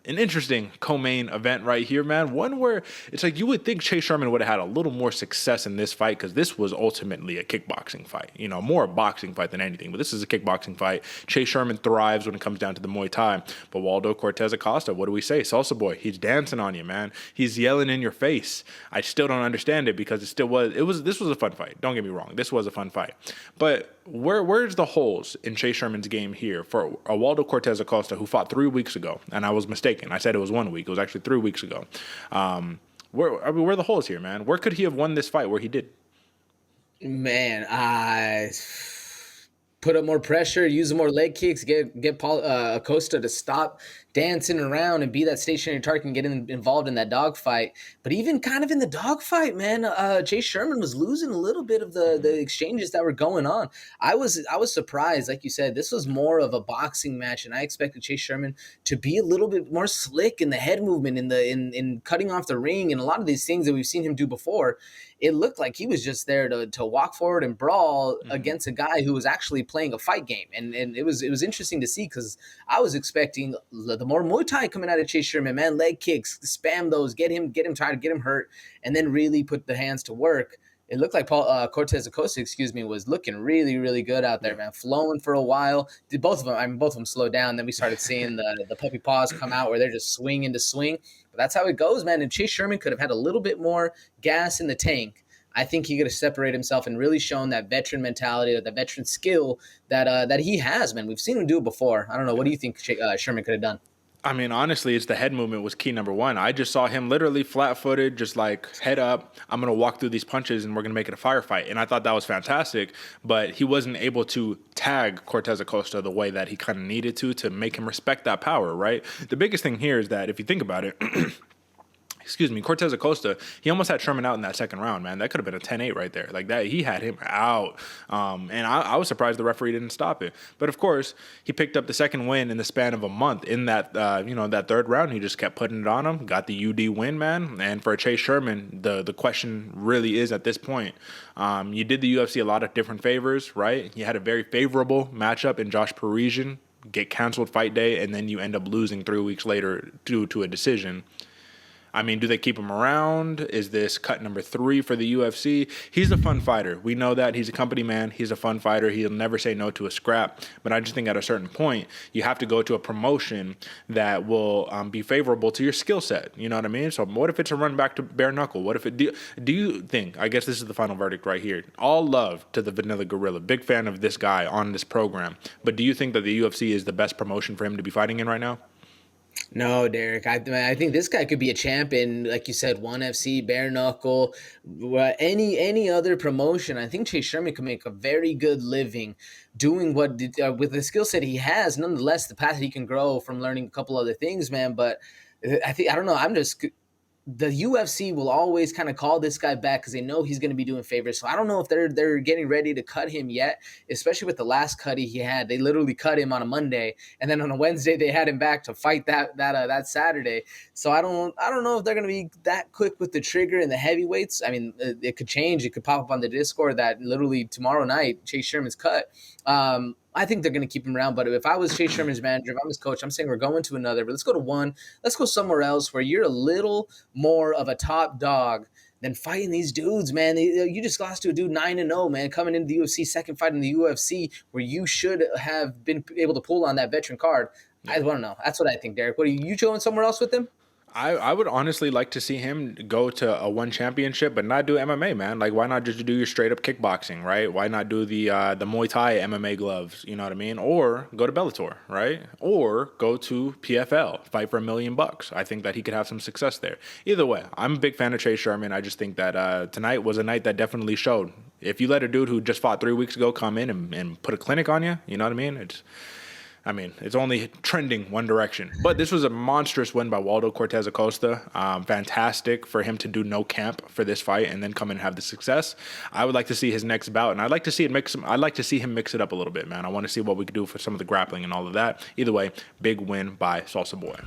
an interesting co-main event right here, man. One where it's like you would think Chase Sherman would have had a little more success in this fight because this was ultimately a kickboxing fight. You know, more a boxing fight than anything, but this is a kickboxing fight. Chase Sherman thrives when it comes down to the Muay Thai. But Waldo Cortes-Acosta, what do we say? Salsa boy, he's dancing on you, man. He's yelling in your face. I still don't understand it because this was a fun fight. Don't get me wrong. This was a fun fight. But where's the holes in Chase Sherman's game here for a Waldo Cortes-Acosta who fought 3 weeks ago? And I was mistaken. I said it was 1 week. It was actually 3 weeks ago. Where are the holes here, man? Where could he have won this fight where he did? Man, I put up more pressure, use more leg kicks, get Paul Acosta to stop dancing around and be that stationary target and get involved in that dogfight. But even kind of in the dogfight, man, Chase Sherman was losing a little bit of the exchanges that were going on. I was surprised, like you said, this was more of a boxing match, and I expected Chase Sherman to be a little bit more slick in the head movement, in cutting off the ring, and a lot of these things that we've seen him do before. It looked like he was just there to walk forward and brawl against a guy who was actually playing a fight game. And it was interesting to see because I was expecting the more Muay Thai coming out of Chase Sherman, man, leg kicks, spam those, get him tired, get him hurt, and then really put the hands to work. It looked like Paul Cortes-Acosta, was looking really, really good out there, man. Flowing for a while. Both of them slowed down. Then we started seeing the puppy paws come out where they're just swinging to swing. But that's how it goes, man. And Chase Sherman could have had a little bit more gas in the tank. I think he could have separated himself and really shown that veteran mentality, that veteran skill that he has, man. We've seen him do it before. I don't know. What do you think Sherman could have done? I mean, honestly, it's the head movement was key number one. I just saw him literally flat-footed, just like head up. I'm going to walk through these punches and we're going to make it a firefight. And I thought that was fantastic, but he wasn't able to tag Cortes-Acosta the way that he kind of needed to make him respect that power, right? The biggest thing here is that if you think about it, Cortes-Acosta, he almost had Sherman out in that second round, man. That could have been a 10-8 right there. Like that, he had him out. And I was surprised the referee didn't stop it. But of course, he picked up the second win in the span of a month. In that, that third round, he just kept putting it on him, got the UD win, man. And for Chase Sherman, the question really is at this point, you did the UFC a lot of different favors, right? You had a very favorable matchup in Josh Parisian, get canceled fight day, and then you end up losing 3 weeks later due to a decision. I mean, do they keep him around? Is this cut number 3 for the UFC? He's a fun fighter. We know that. He's a company man. He's a fun fighter. He'll never say no to a scrap. But I just think at a certain point, you have to go to a promotion that will be favorable to your skill set. You know what I mean? So what if it's a run back to bare knuckle? What if it do you think, I guess this is the final verdict right here. All love to the Vanilla Gorilla. Big fan of this guy on this program. But do you think that the UFC is the best promotion for him to be fighting in right now? No, Derek. I think this guy could be a champion, like you said, ONE FC, bare knuckle, any other promotion. I think Chase Sherman could make a very good living doing what with the skill set he has. Nonetheless, the path he can grow from learning a couple other things, man. But I don't know. The UFC will always kind of call this guy back because they know he's going to be doing favors. So I don't know if they're getting ready to cut him yet, especially with the last cut he had. They literally cut him on a Monday, and then on a Wednesday they had him back to fight that Saturday. So I don't know if they're going to be that quick with the trigger and the heavyweights. I mean, it could change. It could pop up on the Discord that literally tomorrow night Chase Sherman's cut. I think they're going to keep him around. But if I was Chase Sherman's manager, if I'm his coach, I'm saying we're going to another. But let's go to one. Let's go somewhere else where you're a little more of a top dog than fighting these dudes, man. You just lost to a dude 9-0, man, coming into the UFC, second fight in the UFC, where you should have been able to pull on that veteran card. Yeah. I want to know. That's what I think, Derek. What are you going somewhere else with him? I would honestly like to see him go to a one championship, but not do MMA, man. Like, why not just do your straight up kickboxing, right? Why not do the Muay Thai MMA gloves? You know what I mean? Or go to Bellator, right? Or go to PFL, fight for $1 million. I think that he could have some success there. Either way, I'm a big fan of Chase Sherman. I just think that tonight was a night that definitely showed. If you let a dude who just fought 3 weeks ago come in and put a clinic on you, you know what I mean? It's only trending one direction. But this was a monstrous win by Waldo Cortes-Acosta. Fantastic for him to do no camp for this fight and then come in and have the success. I would like to see his next bout, and I'd like to see him mix it up a little bit, man. I want to see what we could do for some of the grappling and all of that. Either way, big win by Salsa Boy.